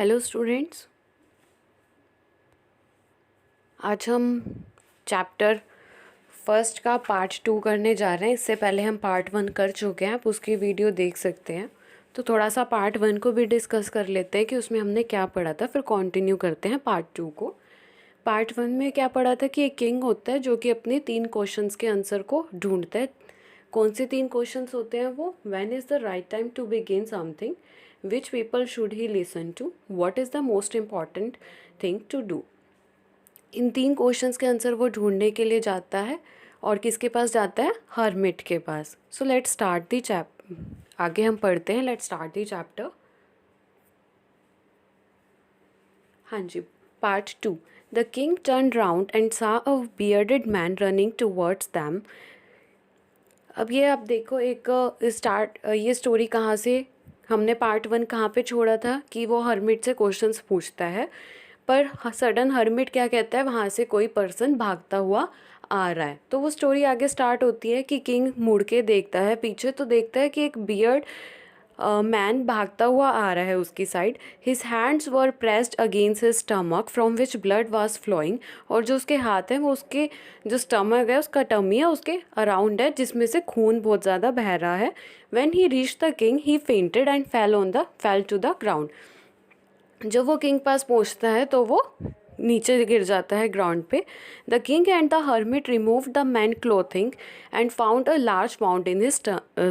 Hello students, आज हम chapter first का पार्ट 2 करने जा रहे हैं। इससे पहले हम पार्ट 1 कर चुके हैं, आप उसकी वीडियो देख सकते हैं। तो थोड़ा सा पार्ट 1 को भी डिस्कस कर लेते हैं कि उसमें हमने क्या पढ़ा था, फिर कंटिन्यू करते हैं पार्ट 2 को। पार्ट 1 में क्या पढ़ा था कि एक किंग होता है जो कि अपने 3 क्वेश्चंस के आंसर को ढूंढता है। कौन से 3 क्वेश्चंस होते हैं वो? When is the right time to begin something, which people should he listen to, what is the most important thing to do. इन 3 क्वेश्चंस के आंसर वो ढूंढने के लिए जाता है और किसके पास जाता है? हर्मिट के पास। सो लेट्स स्टार्ट दी आगे हम पढ़ते हैं। Let's start the chapter. हाँ जी, part 2। The king turn round and saw a bearded man running towards them. अब ये आप देखो, एक ये स्टोरी कहाँ से, हमने पार्ट 1 कहाँ पे छोड़ा था कि वो हर्मिट से क्वेश्चंस पूछता है, पर सडन हर्मिट क्या कहता है, वहाँ से कोई पर्सन भागता हुआ आ रहा है। तो वो स्टोरी आगे स्टार्ट होती है कि किंग मुड़ के देखता है पीछे, तो देखता है कि एक बियर्ड मैन भागता हुआ आ रहा है उसकी side. His hands were pressed against his stomach from which blood was flowing. और जो उसके हाथ हैं वो उसके जो स्टमक है, उसका टमी है, उसके अराउंड है, जिसमें से खून बहुत ज़्यादा बह रहा है। When he reach the king he fainted and fell to the ground. जब वो किंग पास पहुंचता है तो वो नीचे गिर जाता है ग्राउंड पे। The king and the hermit remove the man clothing and found a large mount in his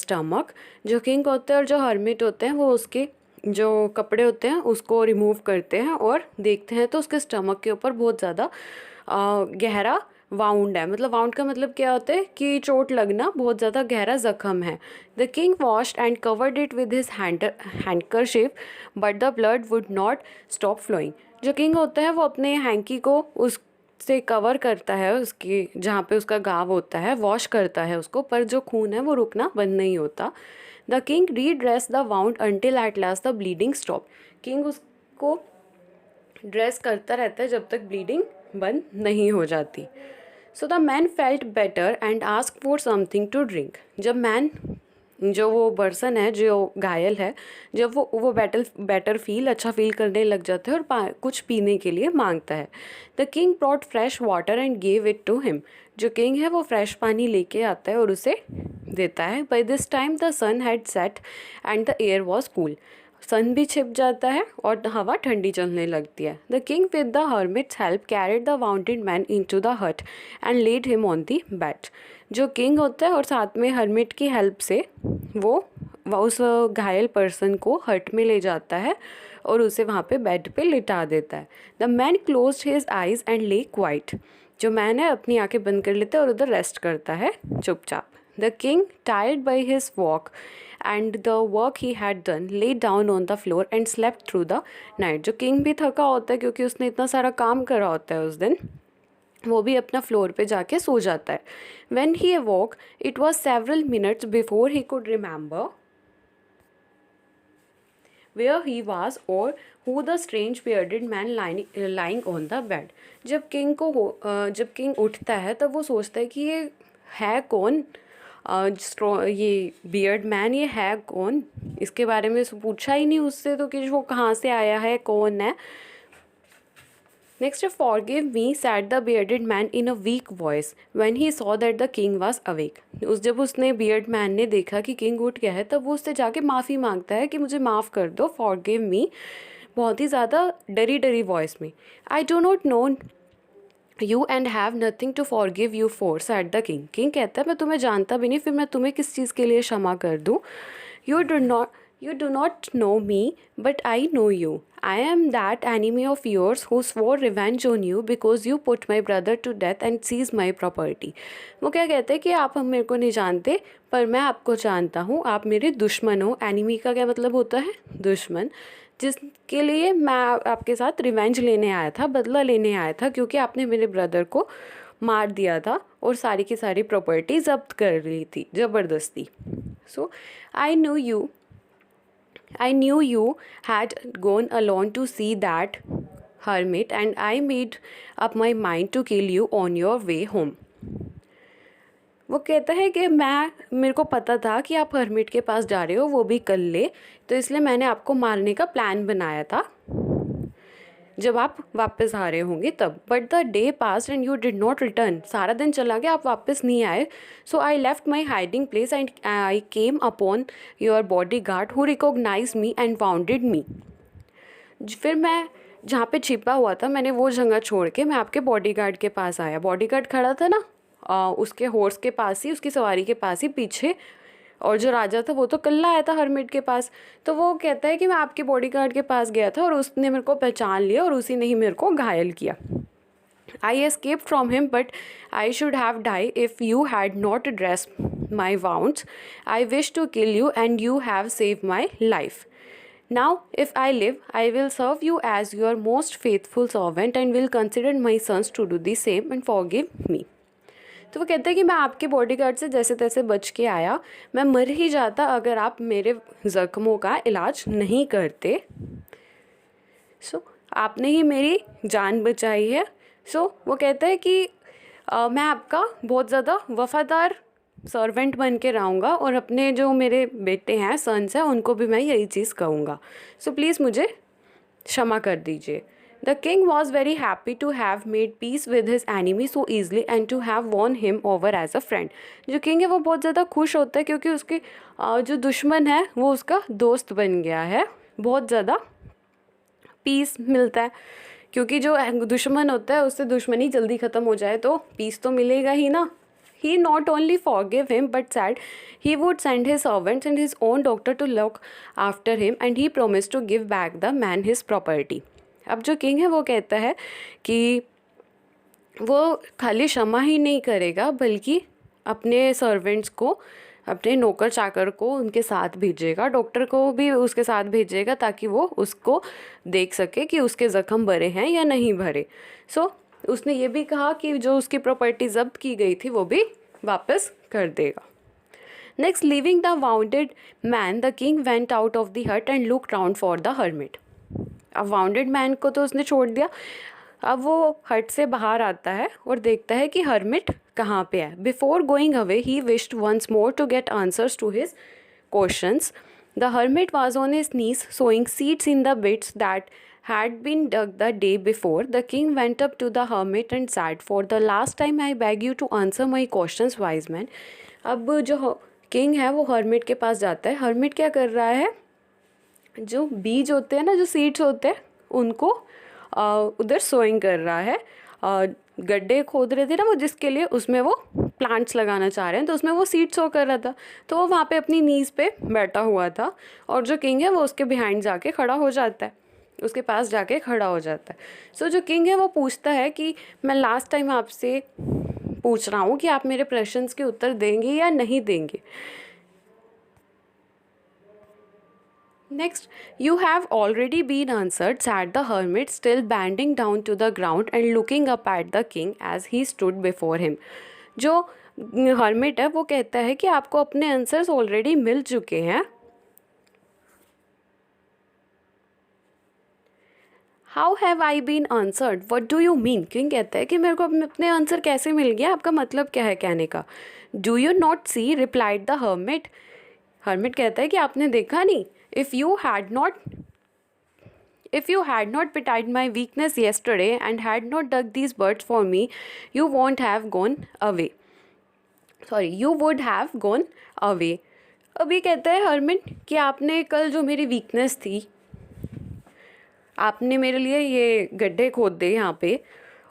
stomach. जो किंग होते हैं और जो हर्मिट होते हैं वो उसके जो कपड़े होते हैं उसको रिमूव करते हैं और देखते हैं तो उसके स्टमक के ऊपर बहुत ज़्यादा गहरा वाउंड है। मतलब वाउंड का मतलब क्या होता है कि चोट लगना, बहुत ज़्यादा गहरा जख्म है। The king washed and covered it with his handkerchief but the blood would not stop flowing. जो किंग होता है वो अपने हैंकी को उससे कवर करता है, उसकी जहाँ पे उसका घाव होता है, वॉश करता है उसको, पर जो खून है वो रुकना बंद नहीं होता। The king redress the wound until at last the bleeding stop. King उसको ड्रेस करता रहता है जब तक ब्लीडिंग बंद नहीं हो जाती। So the man felt better and ask for something to drink. जब मैन, जो वो पर्सन है जो घायल है, जब वो बेटर फील, अच्छा फील करने लग जाता है और कुछ पीने के लिए मांगता है। The king brought fresh water and gave it to him. जो किंग है वो फ्रेश पानी लेके आता है और उसे देता है। By this time the sun had set and the air was cool. Sun भी छिप जाता है और हवा ठंडी चलने लगती है। The king with the hermit's help carried the wounded man into the hut and laid him on the bed. जो किंग होता है और साथ में हर्मिट की हेल्प से वो उस घायल पर्सन को हट में ले जाता है और उसे वहाँ पे बेड पे लिटा देता है। The man closed his eyes and ले क्वाइट। जो मैन है अपनी आंखें बंद कर लेता है और उधर रेस्ट करता है चुपचाप। The king, tired by his walk and the work he had done, lay down on the floor and slept through the night. जो किंग भी थका होता है क्योंकि उसने इतना सारा काम करा होता है उस दिन, वो भी अपना फ्लोर पे जाके सो जाता है। When he awoke, it was several minutes before he could remember where he was or who the strange bearded man lying on the bed. जब किंग उठता है तब वो सोचता है कि ये है कौन, ये बियर्ड मैन, ये है कौन, इसके बारे में पूछा ही नहीं उससे तो कि वो कहाँ से आया है, कौन है। Next, forgive me sad the bearded man in a week voice when he saw that the king was awake. जब उसने बियर्ड मैन ने देखा कि किंग उठ गया है तब वो उससे जाके माफ़ी मांगता है कि मुझे माफ़ कर दो, फॉरगिव मी, बहुत ही ज़्यादा डरी डरी वॉइस में। I do not know you and have nothing to forgive you for, said the king. King कहता है मैं तुम्हें जानता भी नहीं, फिर मैं तुम्हें किस चीज़ के लिए क्षमा कर दूँ। You do not know me but I know you. I am that enemy of yours who swore revenge on you because you put my brother to death and seize my property. वो क्या कहते हैं कि आप हम मेरे को नहीं जानते पर मैं आपको जानता हूँ, आप मेरे दुश्मन हो। एनिमी का क्या मतलब होता है? दुश्मन, जिसके लिए मैं आपके साथ रिवेंज लेने आया था, बदला लेने आया था, क्योंकि आपने मेरे ब्रदर को मार दिया था और सारी की सारी प्रॉपर्टी जब्त कर ली थी ज़बरदस्ती। सो I knew you had gone alone to see that hermit and I made up my mind to kill you on your way home. वो कहता है कि मेरे को पता था कि आप हर्मिट के पास जा रहे हो, वो भी कल ले, तो इसलिए मैंने आपको मारने का प्लान बनाया था जब आप वापस आ रहे होंगे तब। But the day pass and you did not return, सारा दिन चला गया, आप वापस नहीं आए। So I left my hiding place and I came upon your bodyguard who recognise me and wounded me. फिर मैं जहाँ पे छिपा हुआ था, मैंने वो जगह छोड़ के मैं आपके बॉडीगार्ड के पास आया। बॉडीगार्ड खड़ा था ना उसके हॉर्स के पास ही, उसकी सवारी के पास ही पीछे, और जो राजा था वो तो कल्ला आया था हरमिट के पास। तो वो कहता है कि मैं आपके बॉडीगार्ड के पास गया था और उसने मेरे को पहचान लिया और उसी ने ही मेरे को घायल किया। I escaped from him, but I should have died if you had not dressed my wounds. I wish to kill you, and you have saved my life. Now, if I live, I will serve you as your most faithful servant and will consider my sons to do the same and forgive me. तो वो कहते हैं कि मैं आपके bodyguard से जैसे तैसे बच के आया, मैं मर ही जाता अगर आप मेरे ज़ख्मों का इलाज नहीं करते। आपने ही मेरी जान बचाई है। वो कहता है कि मैं आपका बहुत ज़्यादा वफ़ादार सर्वेंट बन के रहूँगा और अपने जो मेरे बेटे हैं, सन्स हैं, उनको भी मैं यही चीज़ कहूँगा। प्लीज़ मुझे क्षमा कर दीजिए। The king was very happy to have made peace with his enemy so easily and to have won him over as a friend. जो किंग है वो बहुत ज़्यादा खुश होता है क्योंकि उसके जो दुश्मन है वो उसका दोस्त बन गया है। बहुत ज़्यादा पीस मिलता है क्योंकि जो दुश्मन होता है उससे दुश्मनी जल्दी ख़त्म हो जाए तो पीस तो मिलेगा ही ना। He not only forgave him but said he would send his servants and his own doctor to look after him and he promised to give back the man his property. अब जो king है वो कहता है कि वो खाली क्षमा ही नहीं करेगा बल्कि अपने सर्वेंट्स को, अपने नौकर चाकर को उनके साथ भेजेगा, डॉक्टर को भी उसके साथ भेजेगा ताकि वो उसको देख सके कि उसके ज़ख्म भरे हैं या नहीं भरे। उसने ये भी कहा कि जो उसकी प्रॉपर्टी जब्त की गई थी वो भी वापस कर देगा। Next, leaving the wounded man the king went out of the hut and look round for the hermit. अब वाउंडेड मैन को तो उसने छोड़ दिया, अब वो हट से बाहर आता है और देखता है कि हर्मिट कहाँ पे है। Before going away he wished once more to get answers to his questions. The hermit was on his knees sowing seeds in the beds that had been dug the day before. The king went up to the hermit and said, "For the last time I beg you to answer my questions, wise man." अब जो king है वो hermit के पास जाता है। Hermit क्या कर रहा है, जो बीज होते हैं ना, जो सीड्स होते हैं उनको उधर सोइंग कर रहा है। गड्ढे खोद रहे थे ना वो जिसके लिए, उसमें वो प्लांट्स लगाना चाह रहे हैं, तो उसमें वो सीड सो कर रहा था। तो वो वहाँ पे अपनी नीज़ पे बैठा हुआ था और जो किंग है वो उसके बिहाइंड जाके खड़ा हो जाता है, उसके पास जाके खड़ा हो जाता है। जो किंग है वो पूछता है कि मैं लास्ट टाइम आपसे पूछ रहा हूँ कि आप मेरे प्रश्न्स के उत्तर देंगे या नहीं देंगे। Next, you have already been answered, said the hermit, still bending down to the ground and looking up at the king as he stood before him. जो हर्मिट है वो कहता है कि आपको अपने आंसर्स ऑलरेडी मिल चुके हैं। How have I been answered, what do you mean. King कहता है कि मेरे को अपने आंसर कैसे मिल गया, आपका मतलब क्या है कहने का। Do you not see, replied the hermit. Hermit कहता है कि आपने देखा नहीं। If you had not pitied my weakness yesterday and had not dug these birds for me, you won't have gone away, sorry you would have gone away. अभी कहता है hermit कि आपने कल जो मेरी वीकनेस थी, आपने मेरे लिए ये गड्ढे खोद दे यहाँ पे,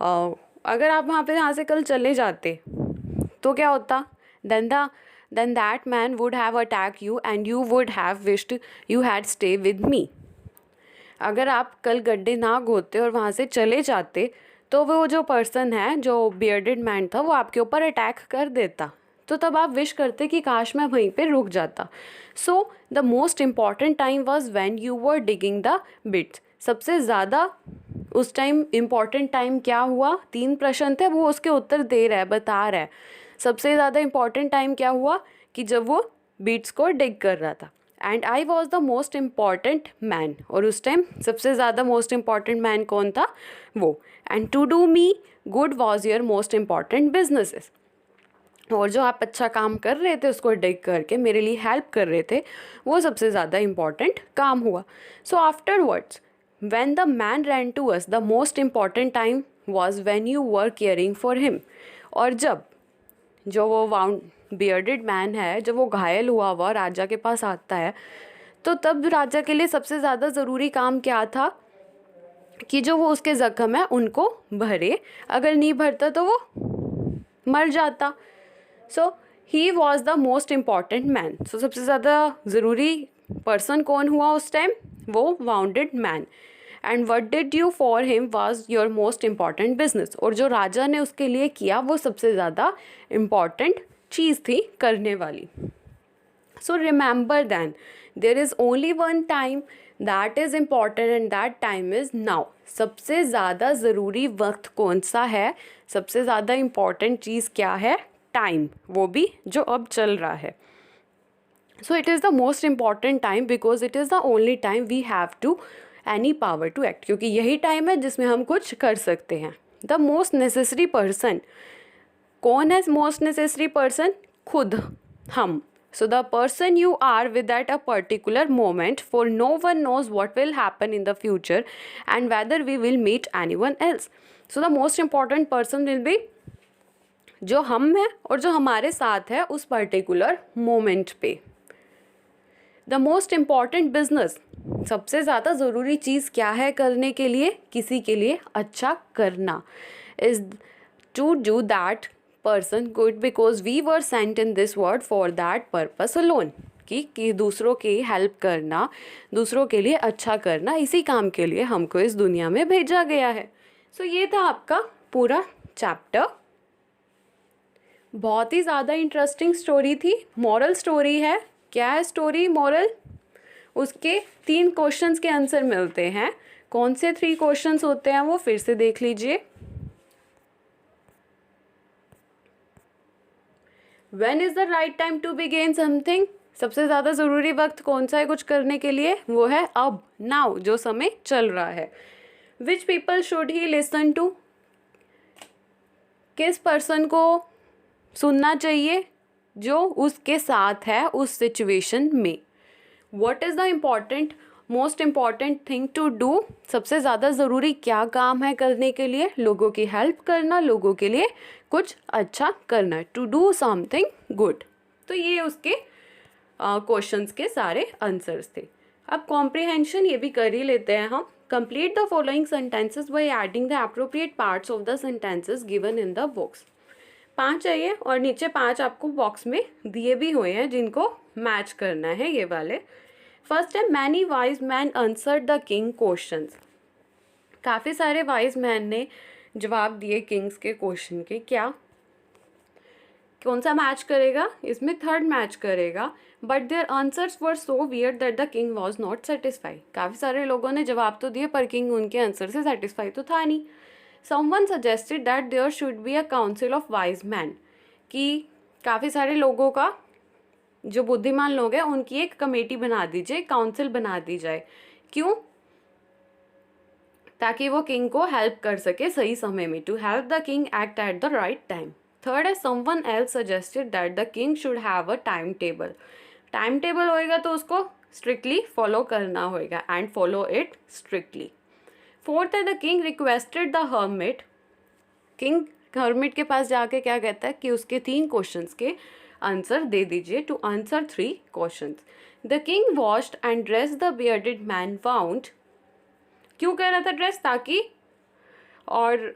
अगर आप यहाँ से कल चले जाते तो क्या होता, then that man would have attacked you and you would have wished you had stay with me। अगर आप कल गड्ढे ना खोदते और वहाँ से चले जाते तो वो जो पर्सन है, जो बियर्डेड मैन था, वो आपके ऊपर अटैक कर देता, तो तब आप विश करते कि काश मैं वहीं पे रुक जाता। So the most important time was when you were digging the bits. सबसे ज़्यादा उस टाइम इम्पॉर्टेंट टाइम क्या हुआ, 3 प्रश्न थे, वो उसके उत्तर दे रहा है, बता रहा है। सबसे ज़्यादा इम्पॉर्टेंट टाइम क्या हुआ कि जब वो बीट्स को डिग कर रहा था। And I was the most important man, और उस टाइम सबसे ज़्यादा मोस्ट इम्पॉर्टेंट मैन कौन था, वो। And to do me good was your most important businesses, और जो आप अच्छा काम कर रहे थे उसको डिग करके मेरे लिए हेल्प कर रहे थे, वो सबसे ज़्यादा इम्पॉर्टेंट काम हुआ। सो afterwards when the man ran to us, the most important time was when you were caring for him. और जब जो वो बियर्डेड मैन है, जब वो घायल हुआ हुआ राजा के पास आता है, तो तब राजा के लिए सबसे ज़्यादा ज़रूरी काम क्या था कि जो वो उसके ज़ख्म है उनको भरे. अगर नहीं भरता तो वो मर जाता. So he was the most important man. So सबसे ज़्यादा ज़रूरी पर्सन कौन हुआ उस टाइम? वो wounded man. And what did you for him was your most important business. और जो राजा ने उसके लिए किया वो सबसे ज़्यादा इम्पॉर्टेंट चीज़ थी करने वाली. So remember then there is only one time that is important and that time is now. सबसे ज़्यादा ज़रूरी वक्त कौन सा है? सबसे ज़्यादा इम्पॉर्टेंट चीज़ क्या है? टाइम. वो भी जो अब चल रहा है. So it is the most important time because it is the only time we have to any power to act. क्योंकि यही टाइम है जिसमें हम कुछ कर सकते हैं. The most necessary person. कौन है most necessary person? खुद हम. So the person you are with at a particular moment, for no one knows what will happen in the future and whether we will meet anyone else. So the most important person will be जो हम हैं और जो हमारे साथ है उस particular moment पे. The most important business. सबसे ज़्यादा ज़रूरी चीज़ क्या है करने के लिए? किसी के लिए अच्छा करना. Is to do that person good because we were sent in this world for that purpose alone. कि दूसरों की हेल्प करना, दूसरों के लिए अच्छा करना, इसी काम के लिए हमको इस दुनिया में भेजा गया है. सो ये था आपका पूरा चैप्टर. बहुत ही ज़्यादा इंटरेस्टिंग स्टोरी थी. मॉरल स्टोरी है. क्या है स्टोरी? मॉरल. उसके 3 क्वेश्चंस के आंसर मिलते हैं. कौन से 3 क्वेश्चंस होते हैं वो फिर से देख लीजिए. When is the right time to begin something. सबसे ज़्यादा ज़रूरी वक्त कौन सा है कुछ करने के लिए? वो है अब, नाउ, जो समय चल रहा है. Which people should he listen to. किस पर्सन को सुनना चाहिए? जो उसके साथ है उस सिचुएशन में. What is the most important thing to do. सबसे ज़्यादा ज़रूरी क्या काम है करने के लिए? लोगों की हेल्प करना, लोगों के लिए कुछ अच्छा करना. To do something good. तो ये उसके क्वेश्चंस के सारे आंसर्स थे. अब कॉम्प्रिहेंशन ये भी कर ही लेते हैं हम. Complete the following sentences by adding the appropriate parts of the sentences given in the books. 5 चाहिए और नीचे 5 आपको बॉक्स में दिए भी हुए हैं जिनको मैच करना है ये वाले. फर्स्ट है many wise man answered the king questions. काफ़ी सारे वाइज मैन ने जवाब दिए किंग्स के क्वेश्चन के. क्या कौन सा मैच करेगा? इसमें थर्ड मैच करेगा. But their answers were so weird that the king was not satisfy. काफ़ी सारे लोगों ने जवाब तो दिए पर किंग उनके आंसर से सेटिस्फाई तो था नहीं. Someone suggested that there should be a council of wise men. कि काफ़ी सारे लोगों का, जो बुद्धिमान लोग हैं उनकी एक कमेटी बना दीजिए, काउंसिल बना दी जाए. क्यों? ताकि वो किंग को हेल्प कर सके सही समय में. To help the king act at the right time. Third है someone else suggested that the king should have a time table. Time table होएगा तो उसको स्ट्रिक्टली फॉलो करना होएगा and follow it strictly. Fourth है the king requested the hermit. King hermit के पास जाके क्या कहता है कि उसके 3 क्वेश्चंस के आंसर दे दीजिए. To answer 3 questions. The king washed and dress the bearded man wound. क्यों कह रहा था ड्रेस? ताकि, और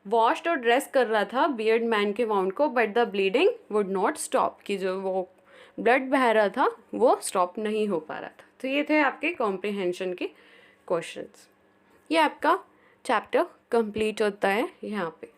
वॉश्ड और ड्रेस कर रहा था बियर्ड मैन के वाउंड को. But the bleeding would not stop. कि जो वो ब्लड बह रहा था वो स्टॉप नहीं हो पा रहा था. तो ये थे आपके कॉम्प्रिहेंशन के क्वेश्चंस. ये आपका चैप्टर कंप्लीट होता है यहाँ पे.